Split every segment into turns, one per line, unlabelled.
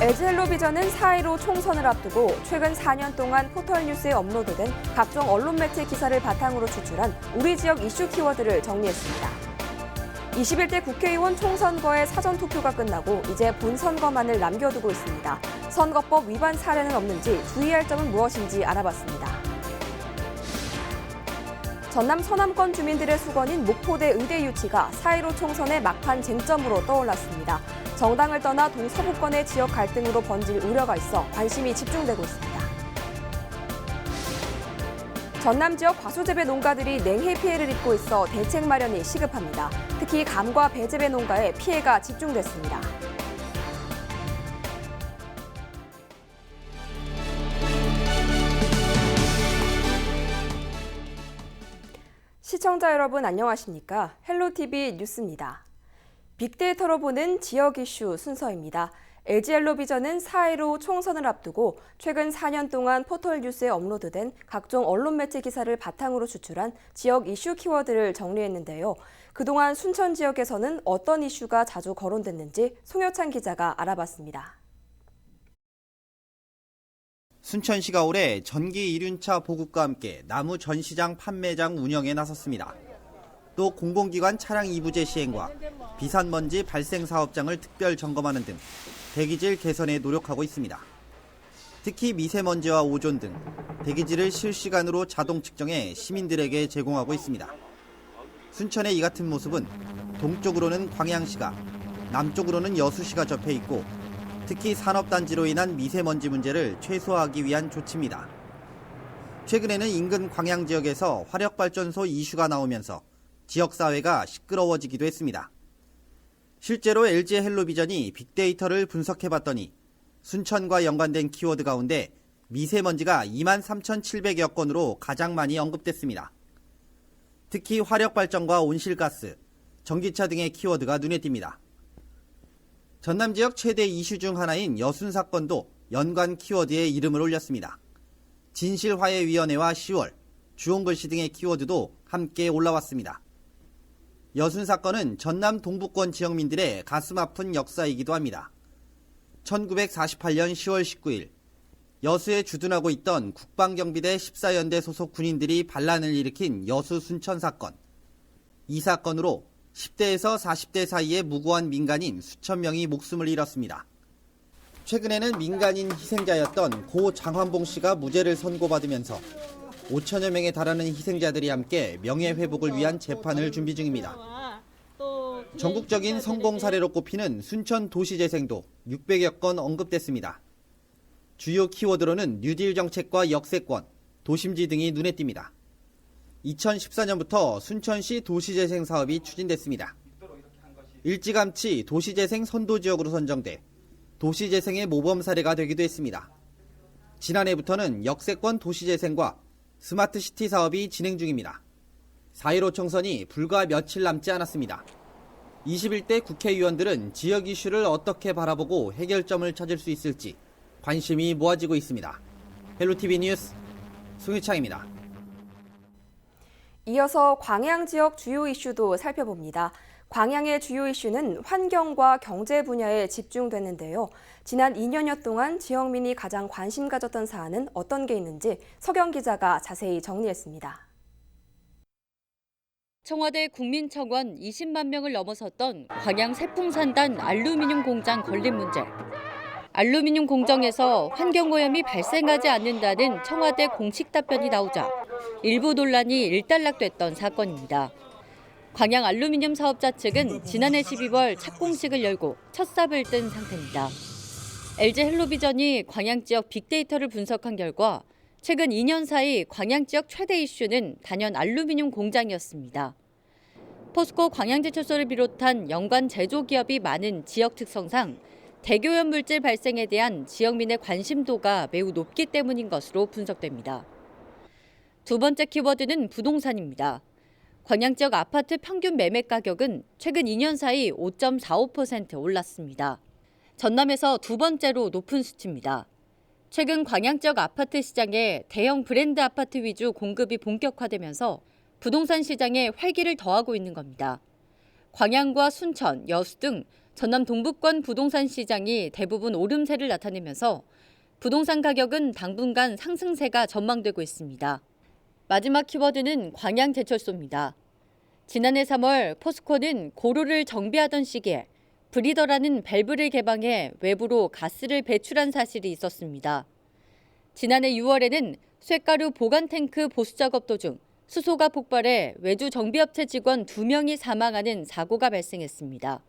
LG헬로비전은 4.15 총선을 앞두고 최근 4년 동안 포털뉴스에 업로드된 각종 언론 매체 기사를 바탕으로 추출한 우리 지역 이슈 키워드를 정리했습니다. 21대 국회의원 총선거의 사전투표가 끝나고 이제 본선거만을 남겨두고 있습니다. 선거법 위반 사례는 없는지 주의할 점은 무엇인지 알아봤습니다. 전남 서남권 주민들의 수건인 목포대 의대 유치가 4.15 총선의 막판 쟁점으로 떠올랐습니다. 정당을 떠나 동서부권의 지역 갈등으로 번질 우려가 있어 관심이 집중되고 있습니다. 전남 지역 과수재배 농가들이 냉해 피해를 입고 있어 대책 마련이 시급합니다. 특히 감과 배재배 농가에 피해가 집중됐습니다. 시청자 여러분 안녕하십니까? 헬로티비 뉴스입니다. 빅데이터로 보는 지역 이슈 순서입니다. LG헬로비전은 4.15 총선을 앞두고 최근 4년 동안 포털뉴스에 업로드된 각종 언론 매체 기사를 바탕으로 추출한 지역 이슈 키워드를 정리했는데요. 그동안 순천 지역에서는 어떤 이슈가 자주 거론됐는지 송효찬 기자가 알아봤습니다.
순천시가 올해 전기 이륜차 보급과 함께 나무 전시장 판매장 운영에 나섰습니다. 또 공공기관 차량 이부제 시행과 비산먼지 발생 사업장을 특별 점검하는 등 대기질 개선에 노력하고 있습니다. 특히 미세먼지와 오존 등 대기질을 실시간으로 자동 측정해 시민들에게 제공하고 있습니다. 순천의 이 같은 모습은 동쪽으로는 광양시가, 남쪽으로는 여수시가 접해 있고 특히 산업단지로 인한 미세먼지 문제를 최소화하기 위한 조치입니다. 최근에는 인근 광양 지역에서 화력발전소 이슈가 나오면서 지역사회가 시끄러워지기도 했습니다. 실제로 LG헬로비전이 빅데이터를 분석해봤더니 순천과 연관된 키워드 가운데 미세먼지가 23,700여 건으로 가장 많이 언급됐습니다. 특히 화력발전과 온실가스, 전기차 등의 키워드가 눈에 띕니다. 전남 지역 최대 이슈 중 하나인 여순 사건도 연관 키워드에 이름을 올렸습니다. 진실화해위원회와 10월, 주홍글씨 등의 키워드도 함께 올라왔습니다. 여순 사건은 전남 동부권 지역민들의 가슴 아픈 역사이기도 합니다. 1948년 10월 19일, 여수에 주둔하고 있던 국방경비대 14연대 소속 군인들이 반란을 일으킨 여수 순천 사건. 이 사건으로 10대에서 40대 사이의 무고한 민간인 수천 명이 목숨을 잃었습니다. 최근에는 민간인 희생자였던 고 장환봉 씨가 무죄를 선고받으면서 5천여 명에 달하는 희생자들이 함께 명예회복을 위한 재판을 준비 중입니다. 전국적인 성공 사례로 꼽히는 순천 도시재생도 600여 건 언급됐습니다. 주요 키워드로는 뉴딜 정책과 역세권, 도심지 등이 눈에 띕니다. 2014년부터 순천시 도시재생 사업이 추진됐습니다. 일찌감치 도시재생 선도지역으로 선정돼 도시재생의 모범 사례가 되기도 했습니다. 지난해부터는 역세권 도시재생과 스마트시티 사업이 진행 중입니다. 4.15 총선이 불과 며칠 남지 않았습니다. 21대 국회의원들은 지역 이슈를 어떻게 바라보고 해결점을 찾을 수 있을지 관심이 모아지고 있습니다. 헬로티비 뉴스 송유창입니다.
이어서 광양 지역 주요 이슈도 살펴봅니다. 광양의 주요 이슈는 환경과 경제 분야에 집중됐는데요. 지난 2년여 동안 지역민이 가장 관심 가졌던 사안은 어떤 게 있는지 서경 기자가 자세히 정리했습니다.
청와대 국민청원 20만 명을 넘어섰던 광양 세풍산단 알루미늄 공장 건립 문제. 알루미늄 공정에서 환경오염이 발생하지 않는다는 청와대 공식 답변이 나오자 일부 논란이 일단락됐던 사건입니다. 광양 알루미늄 사업자 측은 지난해 12월 착공식을 열고 첫 삽을 뜬 상태입니다. LG헬로비전이 광양 지역 빅데이터를 분석한 결과 최근 2년 사이 광양 지역 최대 이슈는 단연 알루미늄 공장이었습니다. 포스코 광양제철소를 비롯한 연관 제조기업이 많은 지역 특성상 대기오염 물질 발생에 대한 지역민의 관심도가 매우 높기 때문인 것으로 분석됩니다. 두 번째 키워드는 부동산입니다. 광양 지역 아파트 평균 매매 가격은 최근 2년 사이 5.45% 올랐습니다. 전남에서 두 번째로 높은 수치입니다. 최근 광양 지역 아파트 시장에 대형 브랜드 아파트 위주 공급이 본격화되면서 부동산 시장에 활기를 더하고 있는 겁니다. 광양과 순천, 여수 등 전남 동북권 부동산 시장이 대부분 오름세를 나타내면서 부동산 가격은 당분간 상승세가 전망되고 있습니다. 마지막 키워드는 광양제철소입니다. 지난해 3월 포스코는 고로를 정비하던 시기에 브리더라는 밸브를 개방해 외부로 가스를 배출한 사실이 있었습니다. 지난해 6월에는 쇳가루 보관 탱크 보수 작업 도중 수소가 폭발해 외주 정비업체 직원 2명이 사망하는 사고가 발생했습니다.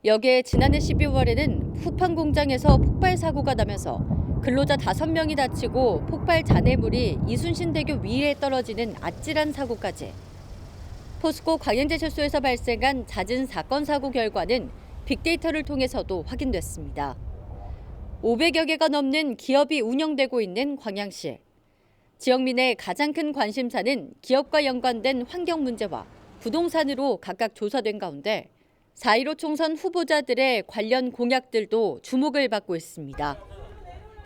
여기에 지난해 12월에는 후판 공장에서 폭발 사고가 나면서 근로자 5명이 다치고 폭발 잔해물이 이순신대교 위에 떨어지는 아찔한 사고까지. 포스코 광양제철소에서 발생한 잦은 사건 사고 결과는 빅데이터를 통해서도 확인됐습니다. 500여 개가 넘는 기업이 운영되고 있는 광양시. 지역민의 가장 큰 관심사는 기업과 연관된 환경 문제와 부동산으로 각각 조사된 가운데 4.15 총선 후보자들의 관련 공약들도 주목을 받고 있습니다.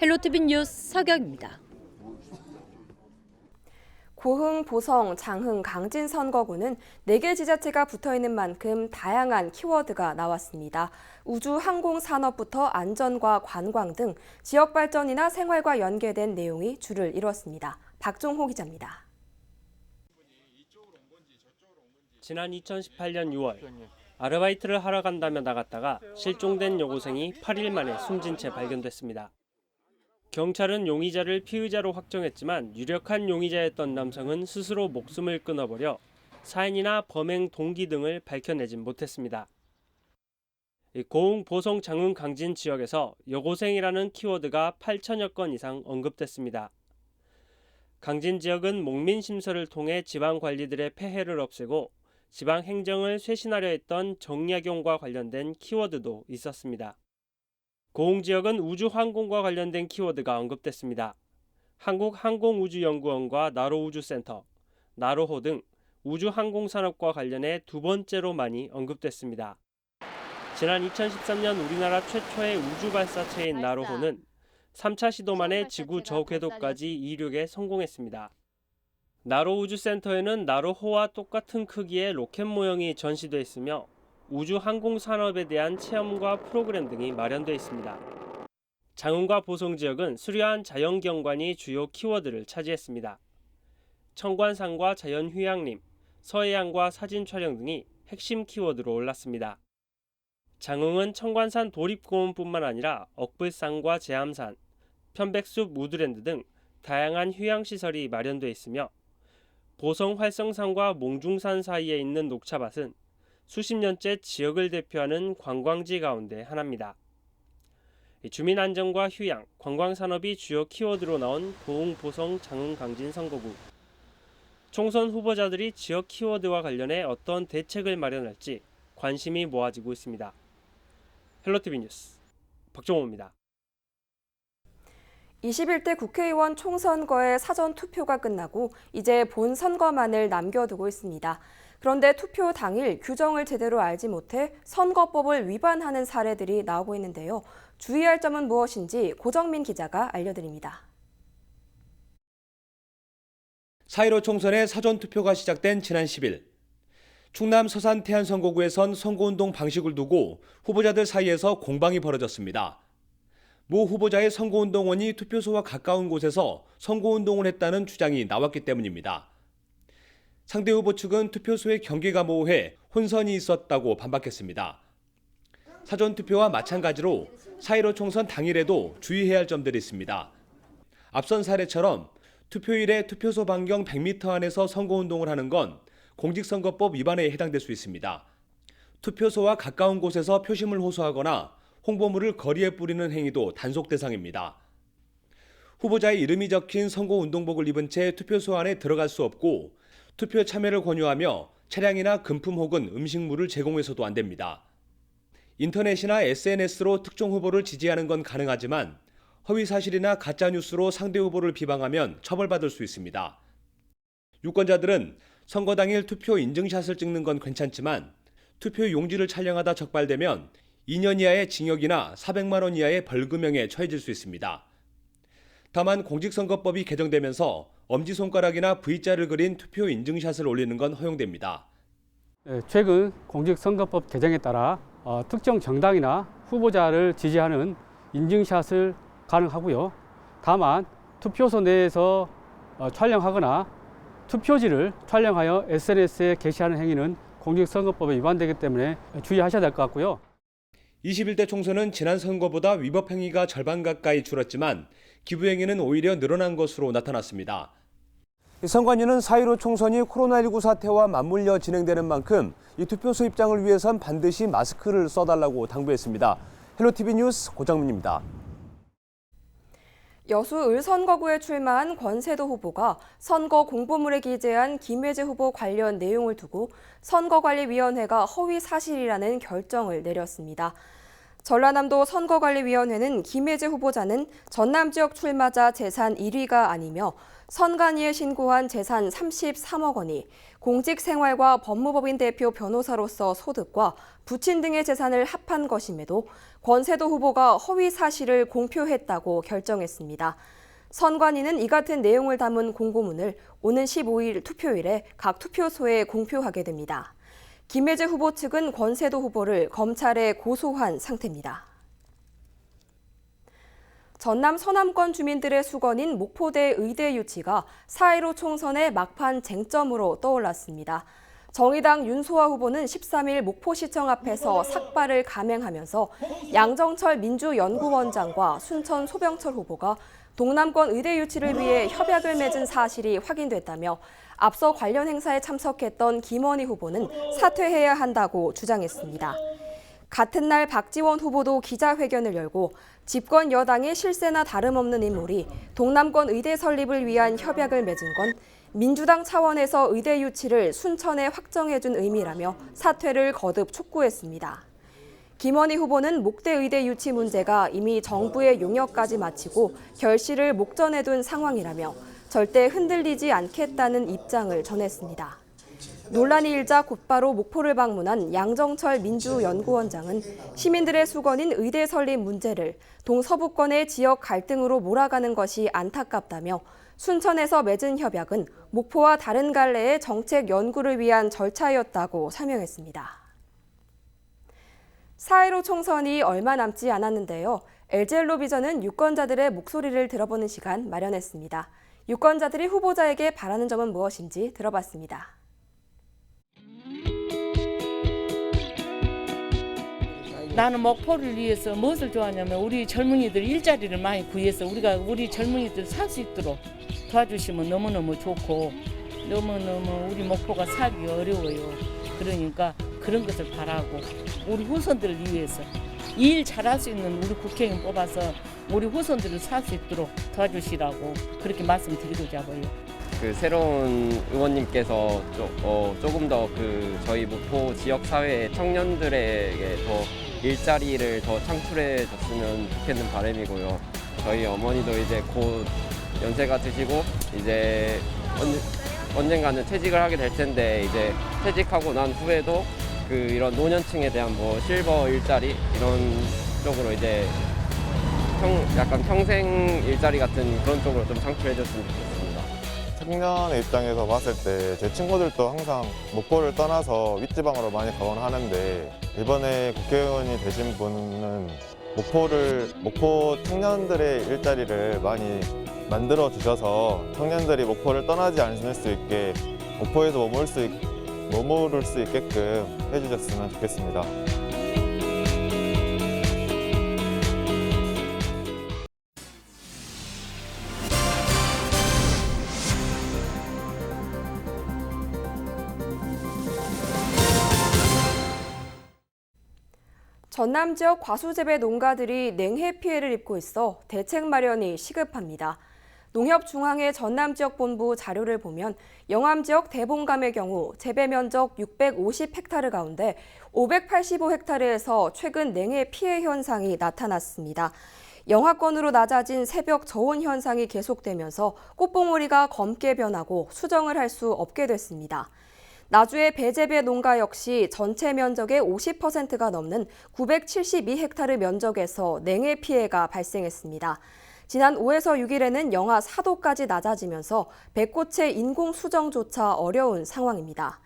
헬로티비 뉴스 서경입니다.
고흥, 보성, 장흥, 강진 선거구는 4개 지자체가 붙어있는 만큼 다양한 키워드가 나왔습니다. 우주 항공 산업부터 안전과 관광 등 지역 발전이나 생활과 연계된 내용이 주를 이뤘습니다. 박종호 기자입니다.
지난 2018년 6월 아르바이트를 하러 간다며 나갔다가 실종된 여고생이 8일 만에 숨진 채 발견됐습니다. 경찰은 용의자를 피의자로 확정했지만 유력한 용의자였던 남성은 스스로 목숨을 끊어버려 사인이나 범행 동기 등을 밝혀내진 못했습니다. 고흥, 보성, 장흥, 강진 지역에서 여고생이라는 키워드가 8천여 건 이상 언급됐습니다. 강진 지역은 목민심서를 통해 지방관리들의 폐해를 없애고 지방 행정을 쇄신하려 했던 정약용과 관련된 키워드도 있었습니다. 고흥 지역은 우주항공과 관련된 키워드가 언급됐습니다. 한국항공우주연구원과 나로우주센터, 나로호 등 우주항공산업과 관련해 2번째로 많이 언급됐습니다. 지난 2013년 우리나라 최초의 우주발사체인 나로호는 3차 시도 만에 지구 저궤도까지 이륙에 성공했습니다. 나로우주센터에는 나로호와 똑같은 크기의 로켓 모형이 전시돼 있으며 우주 항공 산업에 대한 체험과 프로그램 등이 마련돼 있습니다. 장흥과 보성 지역은 수려한 자연 경관이 주요 키워드를 차지했습니다. 청관산과 자연 휴양림, 서해안과 사진 촬영 등이 핵심 키워드로 올랐습니다. 장흥은 청관산 도립공원뿐만 아니라 억불산과 제암산, 편백숲 우드랜드 등 다양한 휴양시설이 마련돼 있으며 보성 활성산과 몽중산 사이에 있는 녹차밭은 수십 년째 지역을 대표하는 관광지 가운데 하나입니다. 주민 안전과 휴양, 관광 산업이 주요 키워드로 나온 고흥, 보성, 장흥, 강진 선거구. 총선 후보자들이 지역 키워드와 관련해 어떤 대책을 마련할지 관심이 모아지고 있습니다. 헬로티비 뉴스 박종호입니다.
21대 국회의원 총선거의 사전 투표가 끝나고 이제 본 선거만을 남겨두고 있습니다. 그런데 투표 당일 규정을 제대로 알지 못해 선거법을 위반하는 사례들이 나오고 있는데요. 주의할 점은 무엇인지 고정민 기자가 알려드립니다.
4.15 총선의 사전투표가 시작된 지난 10일, 충남 서산 태안 선거구에선 선거운동 방식을 두고 후보자들 사이에서 공방이 벌어졌습니다. 모 후보자의 선거운동원이 투표소와 가까운 곳에서 선거운동을 했다는 주장이 나왔기 때문입니다. 상대 후보 측은 투표소의 경계가 모호해 혼선이 있었다고 반박했습니다. 사전투표와 마찬가지로 4.15 총선 당일에도 주의해야 할 점들이 있습니다. 앞선 사례처럼 투표일에 투표소 반경 100m 안에서 선거운동을 하는 건 공직선거법 위반에 해당될 수 있습니다. 투표소와 가까운 곳에서 표심을 호소하거나 홍보물을 거리에 뿌리는 행위도 단속 대상입니다. 후보자의 이름이 적힌 선거운동복을 입은 채 투표소 안에 들어갈 수 없고 투표 참여를 권유하며 차량이나 금품 혹은 음식물을 제공해서도 안 됩니다. 인터넷이나 SNS로 특정 후보를 지지하는 건 가능하지만 허위 사실이나 가짜 뉴스로 상대 후보를 비방하면 처벌받을 수 있습니다. 유권자들은 선거 당일 투표 인증샷을 찍는 건 괜찮지만 투표 용지를 촬영하다 적발되면 2년 이하의 징역이나 400만 원 이하의 벌금형에 처해질 수 있습니다. 다만 공직선거법이 개정되면서 엄지손가락이나 V자를 그린 투표 인증샷을 올리는 건 허용됩니다.
최근 공직선거법 개정에 따라 특정 정당이나 후보자를 지지하는 인증샷을 가능하고요. 다만 투표소 내에서 촬영하거나 투표지를 촬영하여 SNS에 게시하는 행위는 공직선거법에 위반되기 때문에 주의하셔야 될 것 같고요.
21대 총선은 지난 선거보다 위법 행위가 절반 가까이 줄었지만 기부 행위는 오히려 늘어난 것으로 나타났습니다. 선관위는 4.15 총선이 코로나19 사태와 맞물려 진행되는 만큼 이 투표소 입장을 위해선 반드시 마스크를 써달라고 당부했습니다. 헬로티비 뉴스 고정민입니다.
여수 을선거구에 출마한 권세도 후보가 선거 공보물에 기재한 김혜재 후보 관련 내용을 두고 선거관리위원회가 허위 사실이라는 결정을 내렸습니다. 전라남도 선거관리위원회는 김혜재 후보자는 전남 지역 출마자 재산 1위가 아니며 선관위에 신고한 재산 33억 원이 공직생활과 법무법인 대표 변호사로서 소득과 부친 등의 재산을 합한 것임에도 권세도 후보가 허위 사실을 공표했다고 결정했습니다. 선관위는 이 같은 내용을 담은 공고문을 오는 15일 투표일에 각 투표소에 공표하게 됩니다. 김혜재 후보 측은 권세도 후보를 검찰에 고소한 상태입니다. 전남 서남권 주민들의 수건인 목포대 의대 유치가 4.15 총선의 막판 쟁점으로 떠올랐습니다. 정의당 윤소아 후보는 13일 목포시청 앞에서 삭발을 감행하면서 양정철 민주연구원장과 순천 소병철 후보가 동남권 의대 유치를 위해 협약을 맺은 사실이 확인됐다며 앞서 관련 행사에 참석했던 김원희 후보는 사퇴해야 한다고 주장했습니다. 같은 날 박지원 후보도 기자회견을 열고 집권 여당의 실세나 다름없는 인물이 동남권 의대 설립을 위한 협약을 맺은 건 민주당 차원에서 의대 유치를 순천에 확정해준 의미라며 사퇴를 거듭 촉구했습니다. 김원희 후보는 목대 의대 유치 문제가 이미 정부의 용역까지 마치고 결실을 목전에 둔 상황이라며 절대 흔들리지 않겠다는 입장을 전했습니다. 논란이 일자 곧바로 목포를 방문한 양정철 민주연구원장은 시민들의 수건인 의대 설립 문제를 동서부권의 지역 갈등으로 몰아가는 것이 안타깝다며 순천에서 맺은 협약은 목포와 다른 갈래의 정책 연구를 위한 절차였다고 설명했습니다. 4.15 총선이 얼마 남지 않았는데요. LG엘로비전은 유권자들의 목소리를 들어보는 시간 마련했습니다. 유권자들이 후보자에게 바라는 점은 무엇인지 들어봤습니다.
나는 목포를 위해서 무엇을 좋아하냐면 우리 젊은이들 일자리를 많이 구해서 우리 젊은이들 살 수 있도록 도와주시면 너무너무 좋고 너무너무 우리 목포가 살기 어려워요. 그러니까 그런 것을 바라고 우리 후손들을 위해서 일 잘할 수 있는 우리 국회의원 뽑아서 우리 후손들을 살 수 있도록 도와주시라고 그렇게 말씀드리고자 하고요.
그 새로운 의원님께서 조금 더 저희 목포 지역 사회 청년들에게 더 일자리를 더 창출해 줬으면 좋겠는 바람이고요. 저희 어머니도 이제 곧 연세가 드시고 이제 언젠가는 퇴직을 하게 될 텐데 이제 퇴직하고 난 후에도 이런 노년층에 대한 실버 일자리 이런 쪽으로 이제 약간 평생 일자리 같은 그런 쪽으로 좀 창출해 줬으면 좋겠습니다.
청년의 입장에서 봤을 때 제 친구들도 항상 목포를 떠나서 윗지방으로 많이 가곤 하는데 이번에 국회의원이 되신 분은 목포 청년들의 일자리를 많이 만들어 주셔서 청년들이 목포를 떠나지 않을 수 있게 목포에서 머무를 수 있게끔 해주셨으면 좋겠습니다.
전남 지역 과수재배 농가들이 냉해 피해를 입고 있어 대책 마련이 시급합니다. 농협중앙회 전남 지역 본부 자료를 보면 영암 지역 대봉감의 경우 재배 면적 650헥타르 가운데 585헥타르에서 최근 냉해 피해 현상이 나타났습니다. 영하권으로 낮아진 새벽 저온 현상이 계속되면서 꽃봉오리가 검게 변하고 수정을 할 수 없게 됐습니다. 나주의 배재배 농가 역시 전체 면적의 50%가 넘는 972헥타르 면적에서 냉해 피해가 발생했습니다. 지난 5에서 6일에는 영하 4도까지 낮아지면서 배꽃의 인공 수정조차 어려운 상황입니다.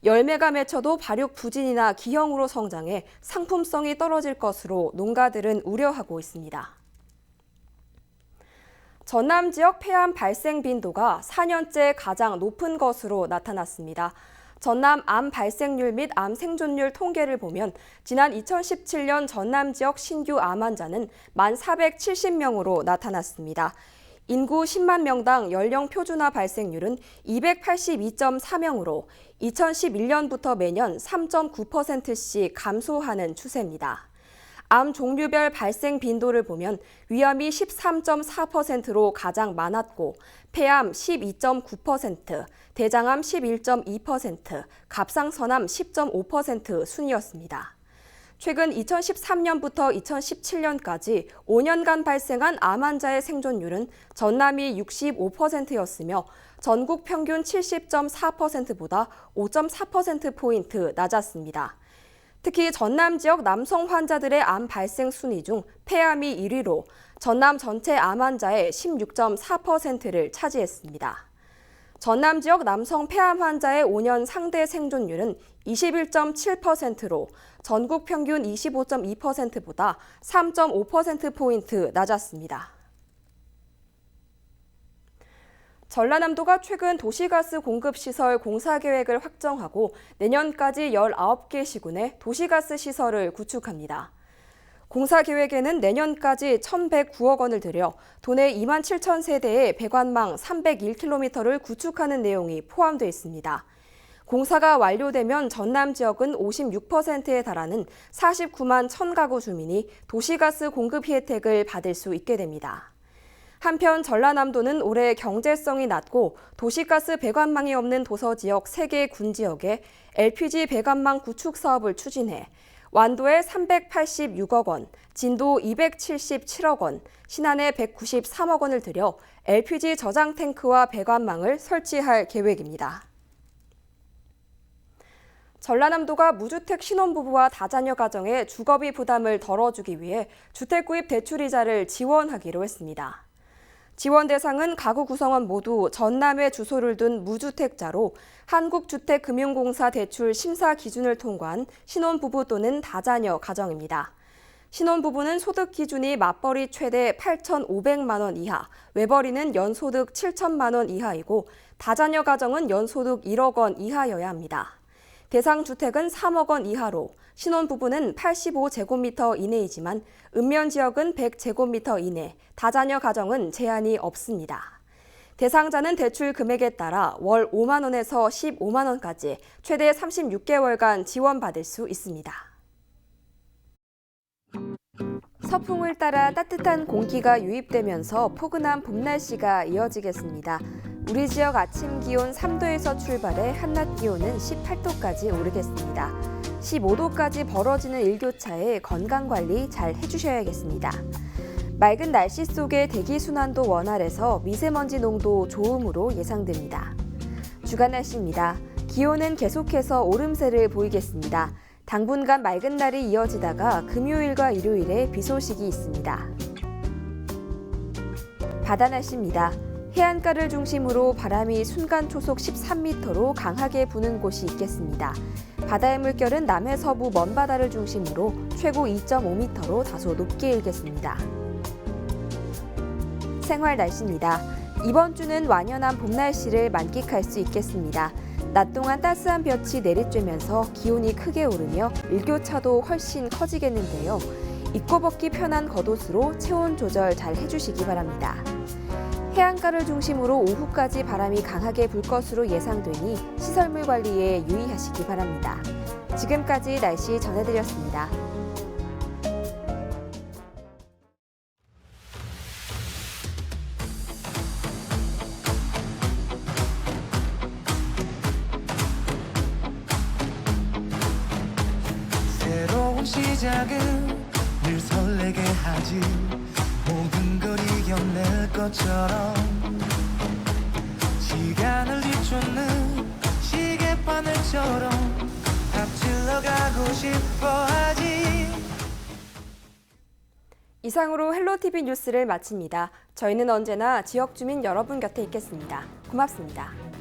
열매가 맺혀도 발육 부진이나 기형으로 성장해 상품성이 떨어질 것으로 농가들은 우려하고 있습니다. 전남 지역 폐암 발생 빈도가 4년째 가장 높은 것으로 나타났습니다. 전남 암 발생률 및 암 생존율 통계를 보면 지난 2017년 전남 지역 신규 암 환자는 1,470명으로 나타났습니다. 인구 10만 명당 연령 표준화 발생률은 282.4명으로 2011년부터 매년 3.9%씩 감소하는 추세입니다. 암 종류별 발생 빈도를 보면 위암이 13.4%로 가장 많았고 폐암 12.9%, 대장암 11.2%, 갑상선암 10.5% 순이었습니다. 최근 2013년부터 2017년까지 5년간 발생한 암 환자의 생존율은 전남이 65%였으며 전국 평균 70.4%보다 5.4%포인트 낮았습니다. 특히 전남 지역 남성 환자들의 암 발생 순위 중 폐암이 1위로 전남 전체 암 환자의 16.4%를 차지했습니다. 전남 지역 남성 폐암 환자의 5년 상대 생존율은 21.7%로 전국 평균 25.2%보다 3.5%포인트 낮았습니다. 전라남도가 최근 도시가스 공급시설 공사계획을 확정하고 내년까지 19개 시군에 도시가스 시설을 구축합니다. 공사계획에는 내년까지 1,109억 원을 들여 도내 2만 7천 세대의 배관망 301km를 구축하는 내용이 포함되어 있습니다. 공사가 완료되면 전남 지역은 56%에 달하는 49만 1,000가구 주민이 도시가스 공급 혜택을 받을 수 있게 됩니다. 한편 전라남도는 올해 경제성이 낮고 도시가스 배관망이 없는 도서지역 3개 군지역에 LPG 배관망 구축 사업을 추진해 완도에 386억 원, 진도 277억 원, 신안에 193억 원을 들여 LPG 저장 탱크와 배관망을 설치할 계획입니다. 전라남도가 무주택 신혼부부와 다자녀 가정의 주거비 부담을 덜어주기 위해 주택구입 대출이자를 지원하기로 했습니다. 지원 대상은 가구 구성원 모두 전남에 주소를 둔 무주택자로 한국주택금융공사 대출 심사 기준을 통과한 신혼부부 또는 다자녀 가정입니다. 신혼부부는 소득 기준이 맞벌이 최대 8,500만 원 이하, 외벌이는 연소득 7천만 원 이하이고 다자녀 가정은 연소득 1억 원 이하여야 합니다. 대상 주택은 3억 원 이하로 신혼부부는 85제곱미터 이내이지만 읍면 지역은 100제곱미터 이내, 다자녀 가정은 제한이 없습니다. 대상자는 대출 금액에 따라 월 5만 원에서 15만 원까지 최대 36개월간 지원받을 수 있습니다. 서풍을 따라 따뜻한 공기가 유입되면서 포근한 봄 날씨가 이어지겠습니다. 우리 지역 아침 기온 3도에서 출발해 한낮 기온은 18도까지 오르겠습니다. 15도까지 벌어지는 일교차에 건강관리 잘 해주셔야겠습니다. 맑은 날씨 속에 대기순환도 원활해서 미세먼지 농도 좋음으로 예상됩니다. 주간 날씨입니다. 기온은 계속해서 오름세를 보이겠습니다. 당분간 맑은 날이 이어지다가 금요일과 일요일에 비 소식이 있습니다. 바다 날씨입니다. 해안가를 중심으로 바람이 순간 초속 13m로 강하게 부는 곳이 있겠습니다. 바다의 물결은 남해서부 먼바다를 중심으로 최고 2.5m로 다소 높게 일겠습니다. 생활 날씨입니다. 이번 주는 완연한 봄 날씨를 만끽할 수 있겠습니다. 낮 동안 따스한 볕이 내리쬐면서 기온이 크게 오르며 일교차도 훨씬 커지겠는데요. 입고 벗기 편한 겉옷으로 체온 조절 잘 해주시기 바랍니다. 해안가를 중심으로 오후까지 바람이 강하게 불 것으로 예상되니 시설물 관리에 유의하시기 바랍니다. 지금까지 날씨 전해드렸습니다.
새로운 시작은 늘 설레게 하지 모든 걸 이겨낼 것처럼 시간을 뒤쫓는 시계바늘처럼 앞질러 가고 싶어 하지.
이상으로 헬로티비 뉴스를 마칩니다. 저희는 언제나 지역 주민 여러분 곁에 있겠습니다. 고맙습니다.